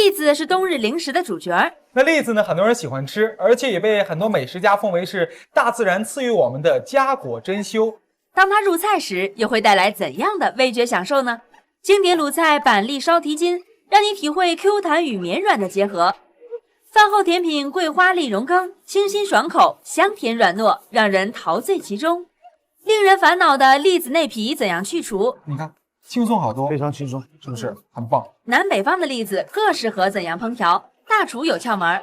栗子是冬日零食的主角。那栗子呢，很多人喜欢吃，而且也被很多美食家奉为是大自然赐予我们的佳果珍馐。当它入菜时，又会带来怎样的味觉享受呢？经典鲁菜板栗烧蹄筋，让你体会 Q 弹与绵软的结合。饭后甜品桂花栗蓉羹，清新爽口，香甜软糯，让人陶醉其中。令人烦恼的栗子内皮怎样去除？你看，轻松好多，非常轻松，是不是很棒？南北方的栗子各适合怎样烹调？大厨有窍门。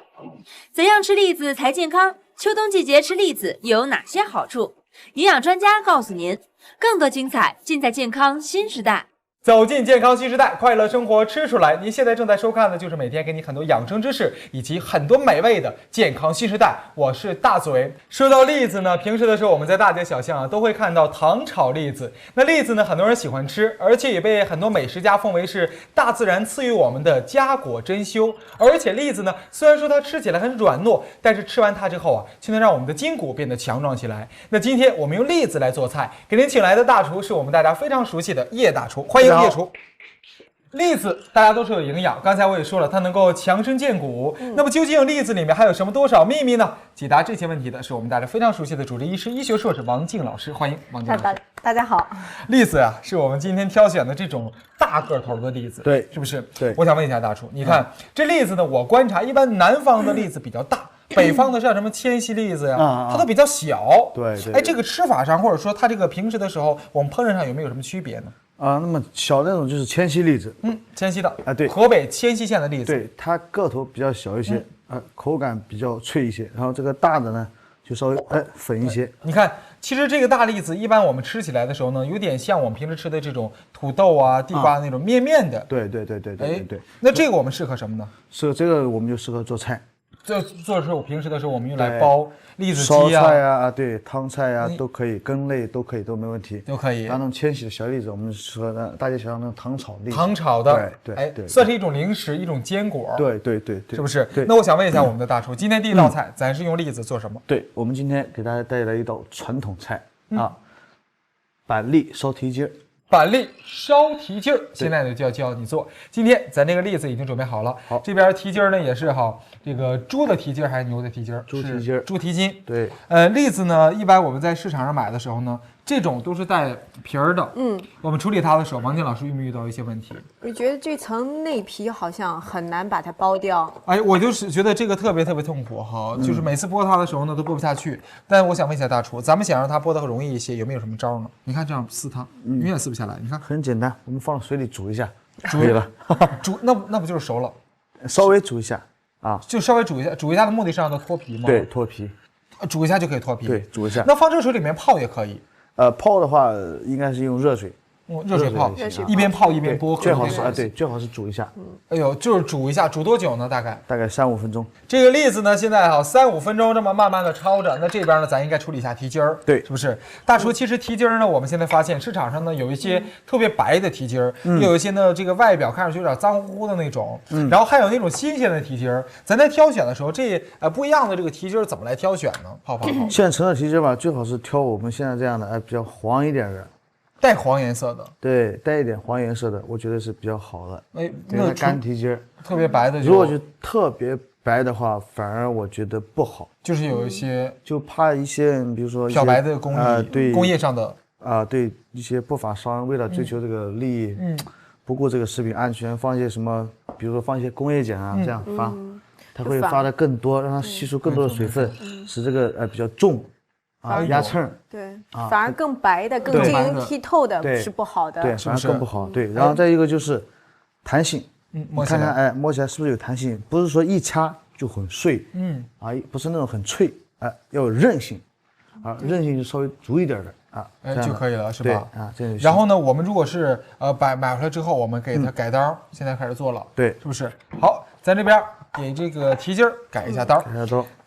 怎样吃栗子才健康？秋冬季节吃栗子又有哪些好处？营养专家告诉您。更多精彩尽在健康新时代。走进健康新时代，快乐生活吃出来。您现在正在收看的就是每天给你很多养生知识以及很多美味的健康新时代。我是大嘴。说到栗子呢，平时的时候我们在大街小巷都会看到糖炒栗子。那栗子呢，很多人喜欢吃，而且也被很多美食家奉为是大自然赐予我们的佳果珍馐。而且栗子呢，虽然说它吃起来很软糯，但是吃完它之后啊，却能让我们的筋骨变得强壮起来。那今天我们用栗子来做菜，给您请来的大厨是我们大家非常熟悉的叶大厨，欢迎叶厨。栗子大家都说有营养，刚才我也说了，它能够强身健骨。那么究竟栗子里面还有什么多少秘密呢？解答这些问题的是我们大家非常熟悉的主治医师、医学硕士王静老师，欢迎王静老师。大家好。栗子啊，是我们今天挑选的这种大个头的栗子，对，是不是？对。我想问一下大厨，你看、这栗子呢，我观察一般南方的栗子比较大。北方的像什么千禧栗子呀，它都比较小。对对。哎，这个吃法上，或者说它这个平时的时候，我们烹饪上有没有什么区别呢？那么小那种就是千禧栗子，千禧的啊，对，河北千禧县的栗子，对，它个头比较小一些，口感比较脆一些，然后这个大的呢就稍微粉一些。你看，其实这个大栗子一般我们吃起来的时候呢，有点像我们平时吃的这种土豆啊、地瓜那种面面的。对。那这个我们适合什么呢？适合这个我们就适合做菜。做的时候，平时的时候我们用来包栗子烧鸡啊，菜啊，对，汤菜啊都可以，羹类都可以，都没问题，都可以。那种千禧的小栗子，我们适合大街小巷那种糖炒栗子。糖炒的，对，算是一种零食，一种坚果。对，是不是？对。那我想问一下我们的大厨，今天第一道菜，咱是用栗子做什么？对，我们今天给大家带来一道传统菜板栗烧蹄筋。板栗烧蹄筋儿，现在呢就要教你做。今天咱这个栗子已经准备好了，好，这边蹄筋儿呢也是这个猪的蹄筋儿还是牛的蹄筋儿？猪蹄筋儿，猪蹄筋。对，栗子呢，一般我们在市场上买的时候呢，这种都是带皮儿的。我们处理它的时候，王静老师遇没遇到一些问题？我觉得这层内皮好像很难把它剥掉。哎，我就是觉得这个特别痛苦哈，就是每次剥它的时候呢都剥不下去。但我想问一下大厨，咱们想让它剥得容易一些，有没有什么招呢？你看这样撕它，永远撕不下来。你看，很简单，我们放到水里煮一下，可以了。煮那不就是熟了？稍微煮一下啊，就稍微煮一下。煮一下的目的是让它脱皮吗？对，脱皮。煮一下就可以脱皮。对，煮一下。那放热水里面泡也可以。泡的话应该是用热水。热水泡，一边泡一边剥，最好是对，最好是煮一下。哎呦，就是煮一下，煮多久呢？大概3-5分钟。这个栗子呢，现在3-5分钟这么慢慢的焯着。那这边呢，咱应该处理一下蹄筋儿，对，是不是？大厨，其实蹄筋儿呢，我们现在发现市场上呢有一些特别白的蹄筋儿，又有一些呢这个外表看上去有点脏乎乎的那种，然后还有那种新鲜的蹄筋儿。咱在挑选的时候，这不一样的这个蹄筋儿怎么来挑选呢？泡。现成的蹄筋吧，最好是挑我们现在这样的比较黄一点的。带黄颜色的，对，带一点黄颜色的，我觉得是比较好的。那干蹄筋儿，特别白的，如果就特别白的话，反而我觉得不好。就是有一些，就怕一些，比如说漂白的工艺，对，工业上的对一些不法商人为了追求这个利益，不顾这个食品安全，放一些什么，比如说放一些工业碱啊，这样发，它会发的更多，让它吸收更多的水分，使这个比较重。压秤，对，反而更白的、更晶莹剔透的是不好的，对，反而更不好。对，然后再一个就是弹性，看看摸起来是不是有弹性，不是说一掐就很碎，不是那种很脆，要有韧性，韧性就稍微足一点的就可以了，是吧？这样。然后呢，我们如果是买回来之后，我们给它改刀，现在开始做了，对，是不是？好，咱这边给这个蹄筋儿改一下刀。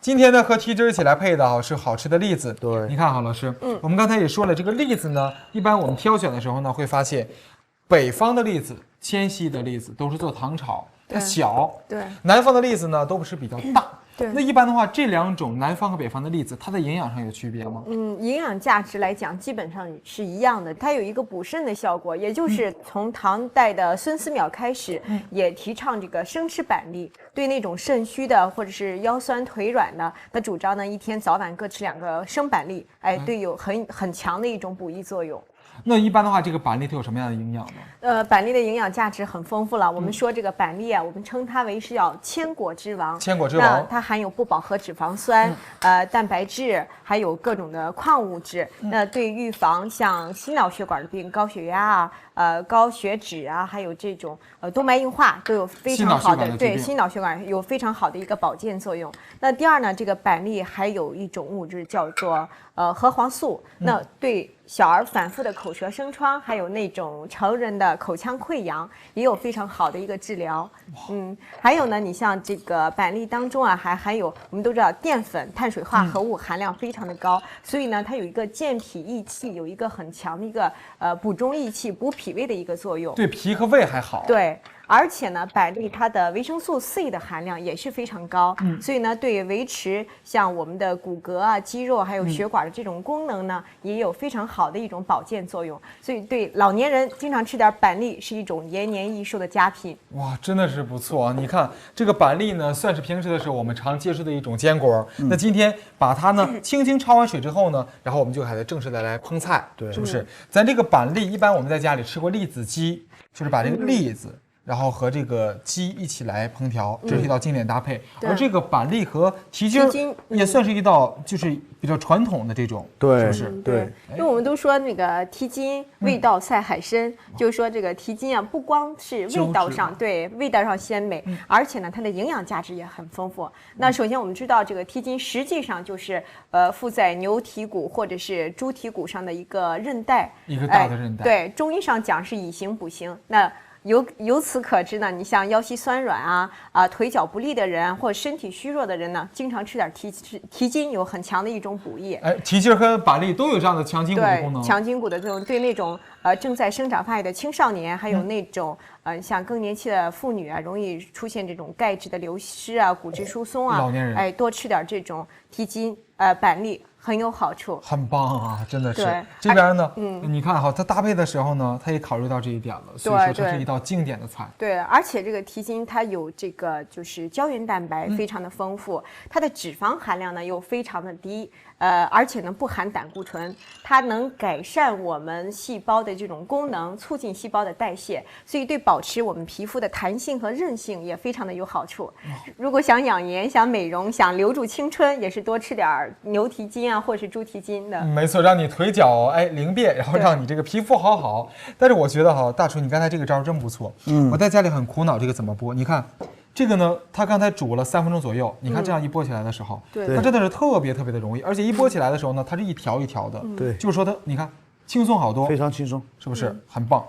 今天呢，和蹄筋儿一起来配的是好吃的栗子。对，你看老师，我们刚才也说了，这个栗子呢，一般我们挑选的时候呢，会发现北方的栗子、千禧的栗子都是做糖炒，它小；对，南方的栗子呢，都是比较大。对。那一般的话，这2种南方和北方的栗子，它的营养上有区别吗？营养价值来讲，基本上是一样的。它有一个补肾的效果，也就是从唐代的孙思邈开始，也提倡这个生吃板栗，对那种肾虚的或者是腰酸腿软的，他主张呢一天早晚各吃2个生板栗，对有很强的一种补益作用。那一般的话，这个板栗它有什么样的营养呢？板栗的营养价值很丰富了。我们说这个板栗啊，我们称它为是叫千果之王。千果之王，它含有不饱和脂肪酸、蛋白质，还有各种的矿物质。那对预防像心脑血管的病、高血压啊、高血脂啊，还有这种动脉硬化都有非常好的心脑血管有非常好的一个保健作用。那第二呢，这个板栗还有一种物质叫做核黄素，那对小儿反复的口舌生疮，还有那种成人的口腔溃疡，也有非常好的一个治疗。还有呢，你像这个板栗当中啊，还含有我们都知道淀粉、碳水化合物含量非常的高，所以呢，它有一个健脾益气，有一个很强的一个补中益气、补脾胃的一个作用。对脾和胃还好。对。而且呢，板栗它的维生素 C 的含量也是非常高，所以呢，对维持像我们的骨骼啊、肌肉还有血管的这种功能呢，也有非常好的一种保健作用。所以对老年人经常吃点板栗是一种延年益寿的佳品。哇，真的是不错啊！你看这个板栗呢，算是平时的时候我们常接触的一种坚果。那今天把它呢轻轻焯完水之后呢，然后我们就还得正式的来烹菜，对，是不是？咱这个板栗一般我们在家里吃过栗子鸡，就是把这个栗子。然后和这个鸡一起来烹调，这是一道经典搭配。而这个板栗和蹄筋也算是一道就是比较传统的这种，对，是不是？对，因为我们都说那个蹄筋味道赛海参，就是说这个蹄筋啊，不光是味道上鲜美，而且呢，它的营养价值也很丰富。那首先我们知道，这个蹄筋实际上就是附在牛蹄骨或者是猪蹄骨上的一个韧带，一个大的韧带。对，中医上讲是以形补形。那由此可知呢，你像腰膝酸软腿脚不利的人，或者身体虚弱的人呢，经常吃点蹄筋，有很强的一种补益。蹄筋和板栗都有这样的强筋骨的功能。强筋骨的作用，对那种正在生长发育的青少年，还有那种像更年期的妇女啊，容易出现这种钙质的流失啊、骨质疏松啊，老年人多吃点这种蹄筋板栗。很有好处，很棒啊！真的是。这边呢，你看哈，它搭配的时候呢，它也考虑到这一点了，所以说这是一道经典的菜。对，而且这个蹄筋它有这个就是胶原蛋白非常的丰富，它的脂肪含量呢又非常的低，而且呢不含胆固醇，它能改善我们细胞的这种功能，促进细胞的代谢，所以对保持我们皮肤的弹性和韧性也非常的有好处。如果想养颜、想美容、想留住青春，也是多吃点牛蹄筋或者是猪蹄筋的。没错，让你腿脚灵便，然后让你这个皮肤好。但是我觉得哈，大厨你刚才这个招真不错。我在家里很苦恼这个怎么剥。你看这个呢，它刚才煮了3分钟左右，你看这样一剥起来的时候，它真的是特别的容易，而且一剥起来的时候呢，它是一条一条的。对，就是说它你看轻松好多，非常轻松，是不是很棒？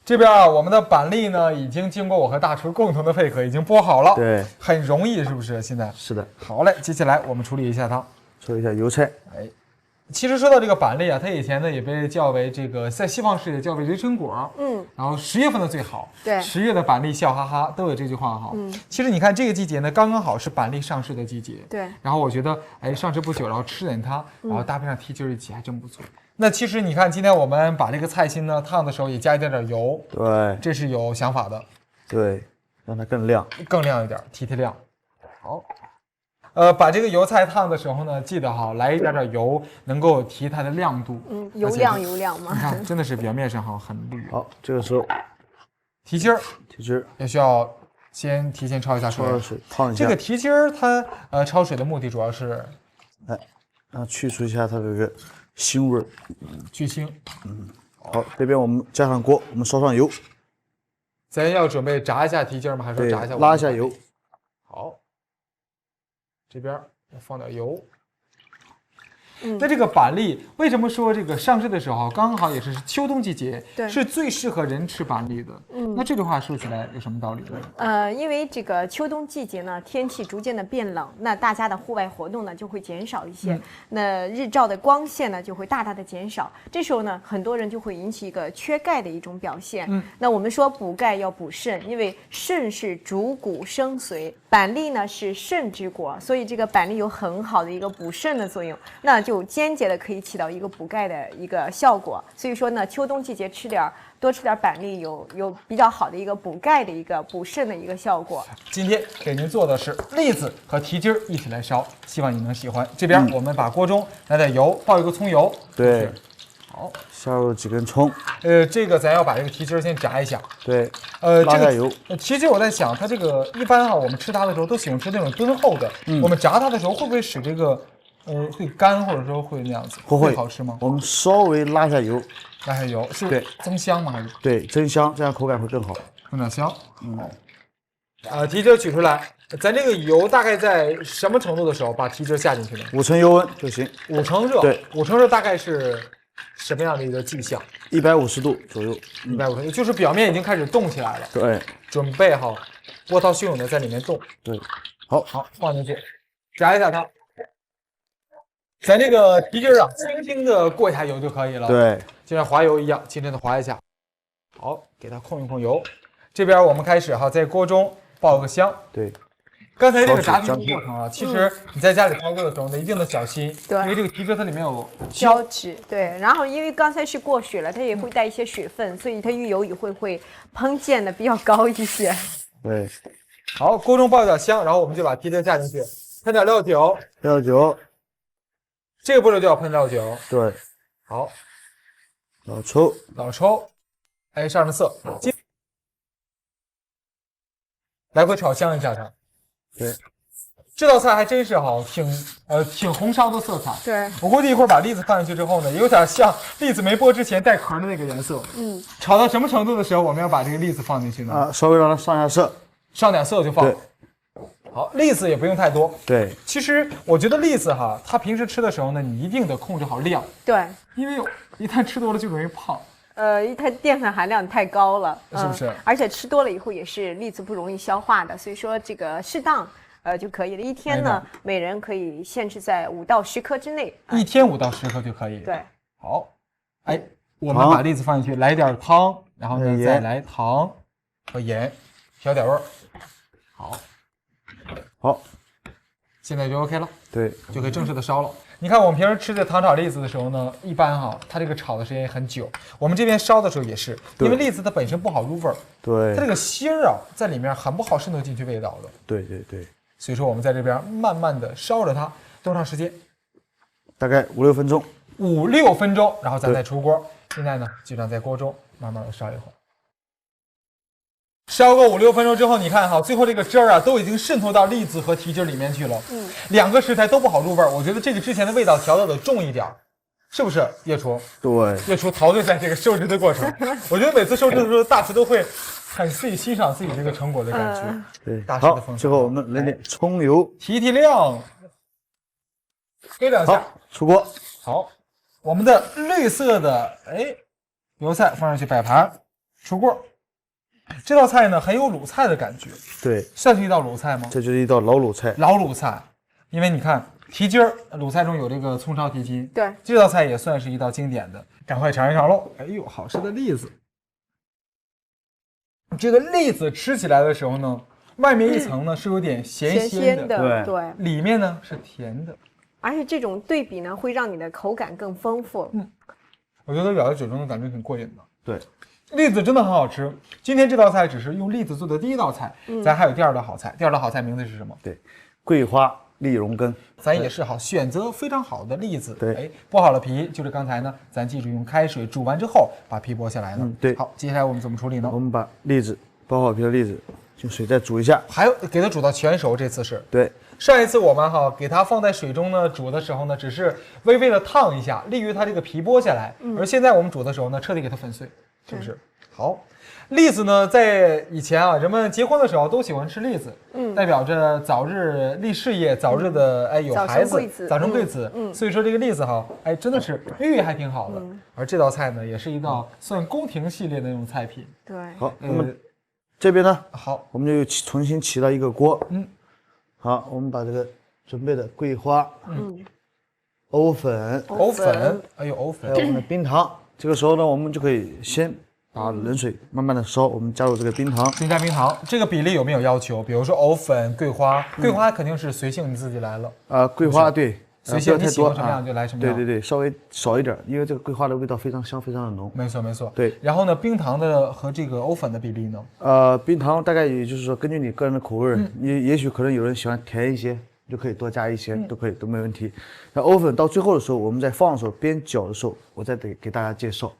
这边啊，我们的板栗呢，已经经过我和大厨共同的配合，已经剥好了。对，很容易，是不是？现在是的。好嘞，接下来我们处理一下它。说一下油菜。其实说到这个板栗啊，它以前呢也被叫为这个在西方世界叫为人参果。然后10月份的最好。对，10月的板栗笑哈哈，都有这句话哈。其实你看这个季节呢，刚刚好是板栗上市的季节。对。然后我觉得，上市不久，然后吃点它，然后搭配上蹄筋一起，还真不错。那其实你看，今天我们把这个菜心呢烫的时候也加一点油。对，这是有想法的。对，让它更亮，更亮一点，提亮。好。把这个油菜烫的时候呢，记得哈，来一点油，能够提它的亮度。油亮嘛。你看，真的是表面上很绿。好，这个时候蹄筋也需要先提前焯一下水，烫一下。这个蹄筋它焯水的目的主要是，去除一下它这个腥味，去腥。好，这边我们加上锅，我们烧上油。咱要准备炸一下蹄筋吗？还是说炸一下？拉一下油。好。这边要放点油，那这个板栗为什么说这个上市的时候刚好也是秋冬季节，是最适合人吃板栗的？那这句话说起来有什么道理呢？因为这个秋冬季节呢，天气逐渐的变冷，那大家的户外活动呢就会减少一些，那日照的光线呢就会大大的减少，这时候呢，很多人就会引起一个缺钙的一种表现。那我们说补钙要补肾，因为肾是主骨生髓，板栗呢是肾之果，所以这个板栗有很好的一个补肾的作用，那就间接的可以起到一个补钙的一个效果。所以说呢，秋冬季节多吃点板栗有比较好的一个补钙的一个补肾的一个效果。今天给您做的是栗子和蹄筋一起来烧，希望你能喜欢。这边我们把锅中来点油，爆一个葱油。对，好，下入几根葱。这个咱要把这个蹄筋先炸一下。对，拉下油。其实我在想，它这个一般我们吃它的时候都喜欢吃那种敦厚的。我们炸它的时候会不会使这个会干，或者说会那样子？不会好吃吗？我们稍微拉下油。拉下油是对增香吗？还是对增香，这样口感会更好，更点香。蹄筋取出来，咱这个油大概在什么程度的时候把蹄筋下进去呢？5成油温就行。5成热，对，5成热大概是什么样的一个迹象？150度左右，150度，就是表面已经开始动起来了。对，准备好波涛汹涌的在里面动。对，好放进去，炸一下它。咱这个蹄筋轻轻的过一下油就可以了。对，就像滑油一样，轻轻的滑一下。好，给它控一控油。这边我们开始在锅中爆个香。对，刚才这个炸蹄的过程其实你在家里操作的时候呢，一定得小心。对，因为这个蹄筋它里面有胶质。对，然后因为刚才是过水了，它也会带一些水分，所以它遇油也会烹煎的比较高一些。对，好，锅中爆一点香，然后我们就把蹄筋下进去，喷点料酒。料酒。这个步骤就要喷料酒。对，好，老抽，上着色，来回炒香一下它。对，这道菜还真是挺红烧的色彩。对，我估计一会儿把栗子放进去之后呢，有点像栗子没剥之前带壳的那个颜色。炒到什么程度的时候，我们要把这个栗子放进去呢？稍微让它上下色，上点色就放。对。好，栗子也不用太多。对，其实我觉得栗子它平时吃的时候呢，你一定得控制好量。对，因为一旦吃多了就容易胖。它淀粉含量太高了，是不是？而且吃多了以后也是栗子不容易消化的，所以说这个适当就可以了。一天呢，每人可以限制在5到10克之内。一天5到10克就可以。对，好，我们把栗子放进去，来一点汤，然后呢再来糖和盐，调点味儿。好，现在就 OK 了。对，就可以正式的烧了。你看我们平时吃这糖炒栗子的时候呢，一般它这个炒的时间也很久。我们这边烧的时候也是，因为栗子它本身不好入味儿，对，它这个芯在里面很不好渗透进去味道的。对，所以说我们在这边慢慢的烧着它，多长时间？大概5、6分钟。5、6分钟，然后咱再出锅。现在呢，就这样在锅中慢慢的烧一会儿。烧个5、6分钟之后，你看最后这个汁儿都已经渗透到栗子和蹄筋里面去了。两个食材都不好入味儿，我觉得这个之前的味道调得重一点，是不是？叶厨，对，叶厨陶醉在这个收汁的过程。我觉得每次收汁的时候，大厨都会很自己欣赏自己这个成果的感觉。对，大师的风格。最后我们来点葱油，提亮，给2下，出锅。好，我们的绿色的油菜放上去摆盘，出锅。这道菜呢很有鲁菜的感觉，对，算是一道鲁菜吗？这就是一道老鲁菜。老鲁菜，因为你看蹄筋鲁菜中有这个葱烧蹄筋，对，这道菜也算是一道经典的，赶快尝一尝喽！好吃的栗子，这个栗子吃起来的时候呢，外面一层呢是有点咸咸的，对，里面呢是甜的，而且这种对比呢会让你的口感更丰富。我觉得咬在嘴中的感觉挺过瘾的。对。栗子真的很好吃。今天这道菜只是用栗子做的第1道菜，咱还有第2道好菜。第2道好菜名字是什么？对，桂花栗蓉羹。咱也是选择非常好的栗子。对，剥好了皮，就是刚才呢，咱记住用开水煮完之后把皮剥下来了。对。好，接下来我们怎么处理呢？我们把栗子剥好皮的栗子用水再煮一下，还有给它煮到全熟。这次是对。上一次我们给它放在水中呢煮的时候呢，只是微微的烫一下，利于它这个皮剥下来。而现在我们煮的时候呢，彻底给它粉碎。是不是？好，栗子呢，在以前啊，人们结婚的时候都喜欢吃栗子，代表着早日立事业，早日的有孩子，早生贵子。所以说这个栗子哈，真的是寓意还挺好的。而这道菜呢，也是一道算宫廷系列的那种菜品。对，好，那么这边呢，好，我们就重新起到一个锅。好，我们把这个准备的桂花，藕粉，藕粉，还有我们的冰糖。这个时候呢，我们就可以先把冷水慢慢的烧，我们加入这个冰糖。先加冰糖，这个比例有没有要求？比如说藕粉、桂花，桂花肯定是随性你自己来了。桂花对，随性太多什么样就来什么样。对，稍微少一点，因为这个桂花的味道非常香，非常的浓。没错。对，然后呢，冰糖的和这个藕粉的比例呢？冰糖大概也就是说根据你个人的口味，也许可能有人喜欢甜一些，就可以多加一些，都可以，都没问题。那藕粉到最后的时候，我们在放的时候边搅的时候，我再给大家介绍。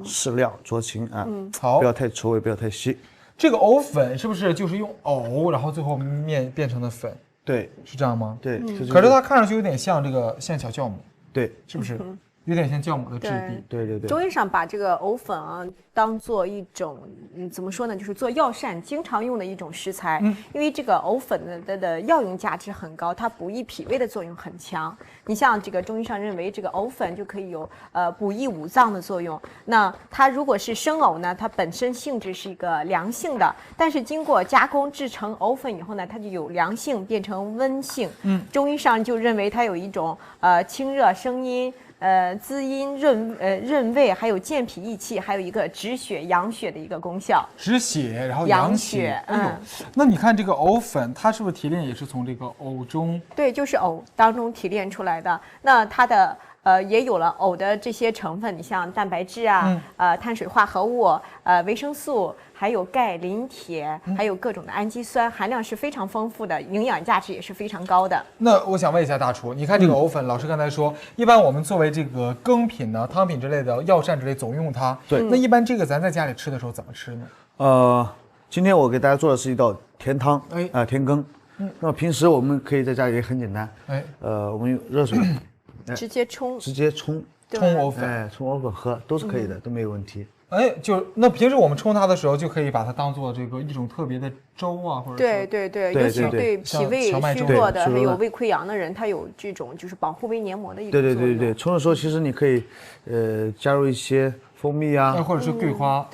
适量酌情啊，好，不要太稠，也不要太稀。这个藕粉是不是就是用藕，然后最后面变成的粉？对，是这样吗？对。可是它看上去有点像像小酵母，对，是不是？有点像酵母的质地。对。中医上把这个藕粉啊当做一种，怎么说呢，就是做药膳经常用的一种食材。因为这个藕粉的药用价值很高，它补益脾胃的作用很强。你像这个中医上认为这个藕粉就可以有补益五脏的作用。那它如果是生藕呢，它本身性质是一个凉性的，但是经过加工制成藕粉以后呢，它就有凉性变成温性。中医上就认为它有一种清热生阴。滋阴润胃，还有健脾益气，还有一个止血养血的一个功效。止血，然后养血。那你看这个藕粉，它是不是提炼也是从这个藕中？对，就是藕当中提炼出来的。那它的也有了藕的这些成分，你像蛋白质啊，碳水化合物，维生素，还有钙、磷、铁，还有各种的氨基酸，含量是非常丰富的，营养价值也是非常高的。那我想问一下大厨，你看这个藕粉，老师刚才说，一般我们作为这个羹品呢、汤品之类的药膳之类，总用它。对。那一般这个咱在家里吃的时候怎么吃呢？今天我给大家做的是一道甜汤，甜羹。那么平时我们可以在家里也很简单，我们用热水。直接冲藕粉，冲藕粉喝都是可以的，都没有问题。那平时我们冲它的时候，就可以把它当做这个一种特别的粥啊，或者对，尤其对脾胃虚弱的，还有胃溃疡的人，它有这种就是保护胃黏膜的一个作用。对，冲的时候其实你可以加入一些蜂蜜啊，或者是桂花，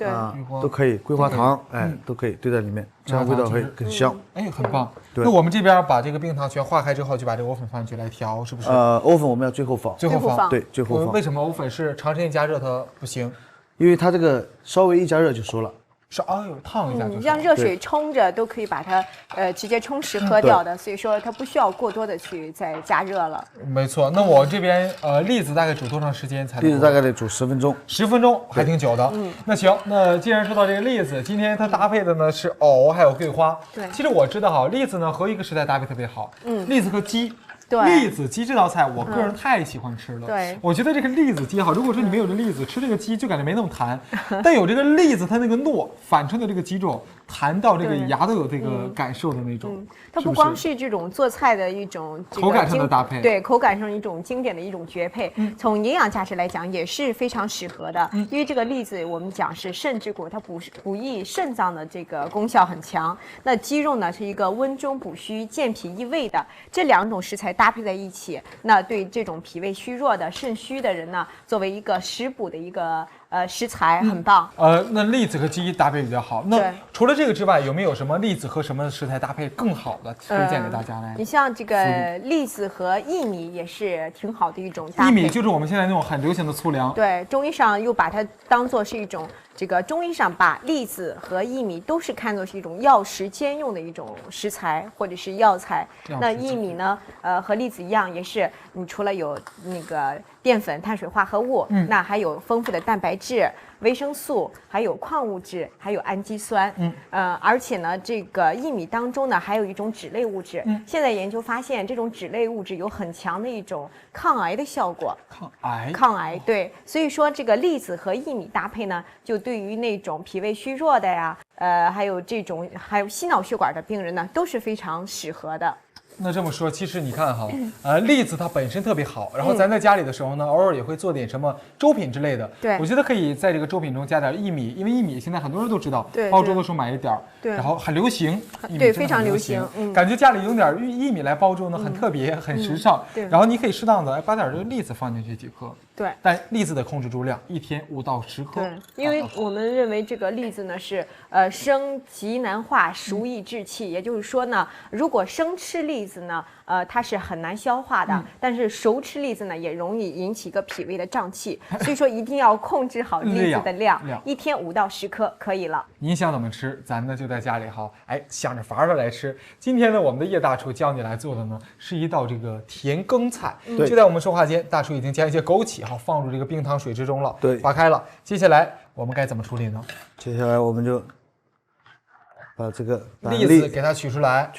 都可以，桂花糖，都可以兑在里面，这样味道会更香。很棒。那我们这边把这个冰糖全化开之后，就把这个藕粉放进去来调，是不是？藕粉我们要最后放，最后放，对，最后放。为什么藕粉是长时间加热它不行？因为它这个稍微一加热就熟了。烫一下就。你让热水冲着都可以把它直接冲湿喝掉的，所以说它不需要过多的去再加热了。没错，那我这边栗子大概煮多长时间才？栗子大概得煮10分钟。10分钟还挺久的。那行，那既然说到这个栗子，今天它搭配的呢是藕还有桂花。对，其实我知道哈，栗子呢和一个食材搭配特别好，栗子和鸡。对，栗子鸡这道菜，我个人太喜欢吃了。对，我觉得这个栗子鸡哈，如果说你没有这栗子，吃这个鸡就感觉没那么弹，但有这个栗子，它那个糯反衬的这个鸡肉，弹到这个牙都有这个感受的那种。它不光是这种做菜的一种口感上的搭配，对，口感上一种经典的一种绝配。从营养价值来讲也是非常适合的，因为这个栗子我们讲是肾之果，它补益肾脏的这个功效很强。那鸡肉呢是一个温中补虚、健脾益胃的，这两种食材搭配在一起，那对这种脾胃虚弱的、肾虚的人呢，作为一个食补的一个食材，很棒。那栗子和鸡搭配比较好。那除了这个之外，有没有什么栗子和什么食材搭配更好的推荐给大家呢？你像这个栗子和薏米也是挺好的一种搭配。薏米就是我们现在那种很流行的粗粮。对，中医上又把它当做是一种。这个中医上把栗子和薏米都是看作是一种药食兼用的一种食材或者是药材。那薏米呢，和栗子一样，也是你除了有那个淀粉、碳水化合物，那还有丰富的蛋白质、维生素，还有矿物质，还有氨基酸。而且呢，这个薏米当中呢，还有一种脂类物质。现在研究发现，这种脂类物质有很强的一种抗癌的效果。抗癌，对。所以说，这个栗子和薏米搭配呢，就对于那种脾胃虚弱的呀，还有心脑血管的病人呢，都是非常适合的。那这么说，其实你看哈，栗子它本身特别好，然后咱在家里的时候呢，偶尔也会做点什么粥品之类的。对，我觉得可以在这个粥品中加点薏米，因为薏米现在很多人都知道，对，煲粥的时候买一点儿，对，然后很流行，对，非常流行。感觉家里用点薏米来煲粥呢，很特别，很时尚。对，然后你可以适当的把点这个栗子放进去几颗。对，但栗子的控制住量，一天5到10颗。对，因为我们认为这个栗子呢是生极难化，熟易滞气，也就是说呢，如果生吃栗子呢，它是很难消化的，但是熟吃栗子呢也容易引起一个脾胃的胀气，所以说一定要控制好栗子的量，一天5到10颗可以了。您想怎么吃，咱呢就在家里哈，想着法的来吃。今天呢，我们的叶大厨教你来做的呢是一道这个甜羹菜。就在我们说话间，大厨已经将一些枸杞哈放入这个冰糖水之中了，对，化开了。接下来我们该怎么处理呢？接下来我们就把这个栗子给它取出来，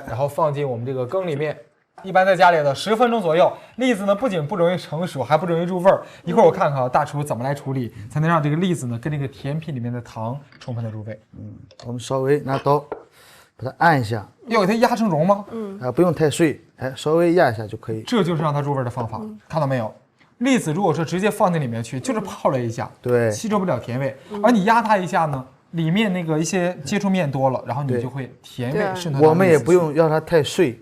然后放进我们这个羹里面。一般在家里的10分钟左右，栗子呢不仅不容易成熟，还不容易入味儿。一会儿我看看大厨怎么来处理，才能让这个栗子呢跟这个甜品里面的糖充分的入味。我们稍微拿刀把它按一下，要给它压成蓉吗？不用太碎，稍微压一下就可以。这就是让它入味的方法，看到没有？栗子如果说直接放在里面去，就是泡了一下，对，吸收不了甜味。而你压它一下呢，里面那个一些接触面多了，然后你就会甜味渗透到。我们也不用要它太碎，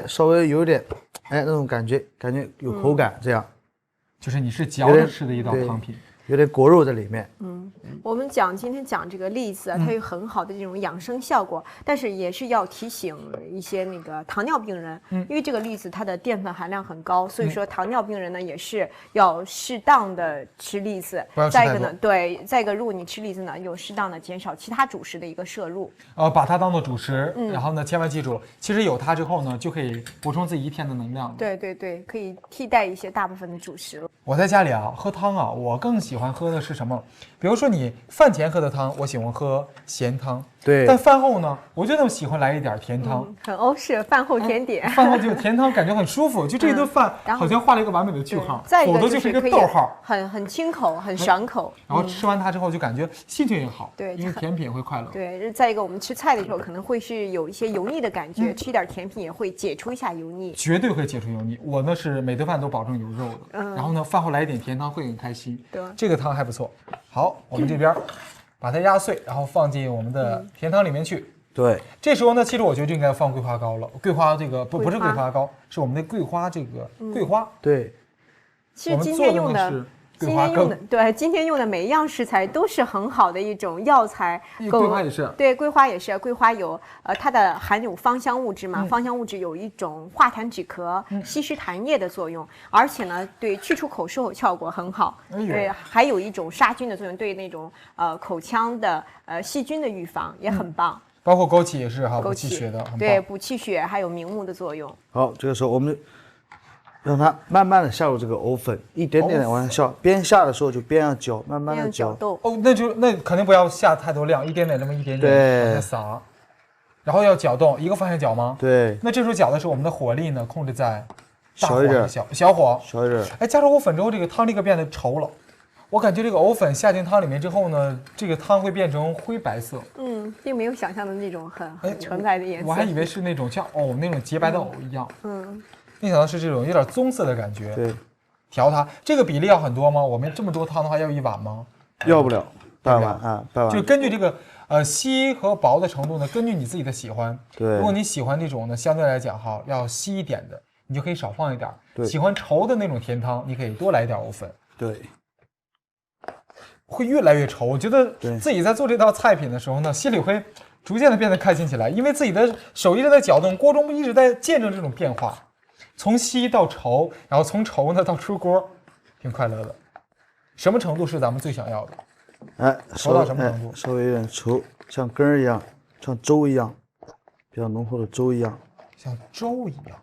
稍微有点，那种感觉有口感，这样，就是你是嚼着吃的一道汤品。有点果肉在里面。我们今天讲这个栗子，它有很好的这种养生效果，但是也是要提醒一些那个糖尿病人，因为这个栗子它的淀粉含量很高，所以说糖尿病人呢也是要适当的吃栗子。再一个呢，对，再一个如果你吃栗子呢，有适当的减少其他主食的一个摄入。把它当做主食，然后呢，千万记住，其实有它之后呢，就可以补充自己一天的能量。对对对，可以替代一些大部分的主食了。我在家里喝汤我更喜欢喝的是什么？比如说你饭前喝的汤，我喜欢喝咸汤。对。但饭后呢，我就喜欢来一点甜汤。很欧式饭后甜点。饭后就甜汤，感觉很舒服，就这一顿饭好像画了一个完美的句号，否则就是一个逗号。很清口，很爽口。然后吃完它之后，就感觉心情也好。对，因为甜品会快乐。对，再一个我们吃菜的时候可能会是有一些油腻的感觉，吃一点甜品也会解除一下油腻。绝对会解除油腻。我呢是每顿饭都保证有肉的，然后呢饭后来一点甜汤会很开心。对，这个汤还不错。好，我们这边把它压碎，然后放进我们的甜汤里面去。对，这时候呢，其实我觉得就应该放桂花糕了。桂花这个不是桂花糕，是我们的桂花这个桂花。对，其实今天用的。今天用的每一样食材都是很好的一种药材。桂花也是。对，桂花也是。桂花有它的含有芳香物质嘛，芳香物质有一种化痰止咳、吸湿痰液的作用，而且呢，对去除口臭效果很好。对，还有一种杀菌的作用，对那种口腔的细菌的预防也很棒。包括枸杞也是补气血的，对，补气血还有明目的作用。好，这个时候我们让它慢慢的下入这个藕粉，一点点的往下下，边下的时候就边要搅，慢慢的搅。那肯定不要下太多量，一点点这么一点点往下撒，然后要搅动，一个方向搅吗？对。那这时候搅的时候，我们的火力呢控制在小一点，小火，小一点。加入藕粉之后，这个汤立刻变得稠了。我感觉这个藕粉下进汤里面之后呢，这个汤会变成灰白色。并没有想象的那种很纯白的颜色。我还以为是那种像那种洁白的藕一样。没想到是这种有点棕色的感觉。对，调它这个比例要很多吗？我们这么多汤的话要1碗吗？要不了，半碗啊，半碗。就根据这个稀和薄的程度呢，根据你自己的喜欢。对。如果你喜欢这种呢，相对来讲要稀一点的，你就可以少放一点。对。喜欢稠的那种甜汤，你可以多来一点藕粉。对。会越来越稠，我觉得自己在做这道菜品的时候呢，心里会逐渐的变得开心起来，因为自己的手一直在搅动，锅中一直在见证这种变化。从稀到稠，然后从稠呢到出锅，挺快乐的。什么程度是咱们最想要的？稠到什么程度？稍微有点稠，像根儿一样，像粥一样，比较浓厚的粥一样，像粥一样。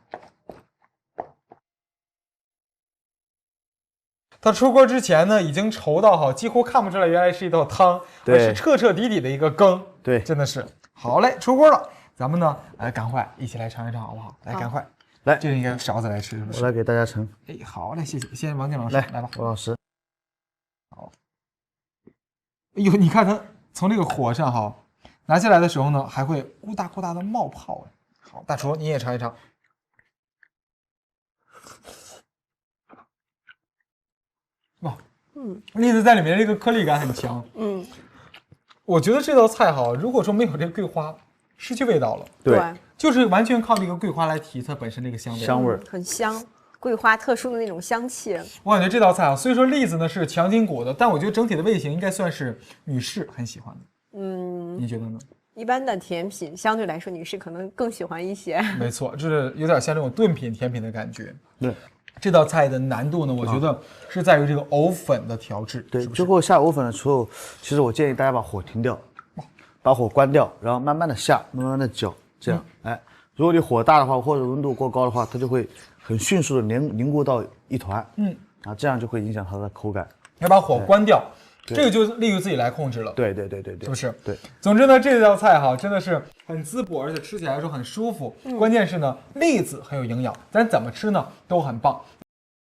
它出锅之前呢，已经稠到几乎看不出来原来是一道汤，而是彻彻底底的一个羹。对，真的是。好嘞，出锅了，咱们呢，赶快一起来尝一尝，好不好？来，赶快。来，这应该勺子来吃，是不是？我来给大家盛。好嘞，谢谢。先王静老师来吧，王老师。好。哎呦，你看它从这个火上拿下来的时候呢，还会咕哒咕哒的冒泡。好，大厨你也尝一尝。哇，栗子在里面这个颗粒感很强。我觉得这道菜哈，如果说没有这个桂花，失去味道了。对，就是完全靠这个桂花来提它本身这个香味。很香，桂花特殊的那种香气。我感觉这道菜啊，虽说栗子呢是强筋骨的，但我觉得整体的味型应该算是女士很喜欢的。你觉得呢？一般的甜品相对来说，女士可能更喜欢一些。没错，就是有点像这种炖品甜品的感觉。对，这道菜的难度呢，我觉得是在于这个藕粉的调制。对，是不是最后下藕粉的时候，其实我建议大家把火停掉，把火关掉，然后慢慢的下，慢慢的搅，这样，如果你火大的话，或者温度过高的话，它就会很迅速的凝固到一团，这样就会影响它的口感。要把火关掉。这个就利于自己来控制了，对，是不是？对。总之呢，这道菜哈真的是很滋补，而且吃起来说很舒服。关键是呢，栗子很有营养，咱怎么吃呢都很棒。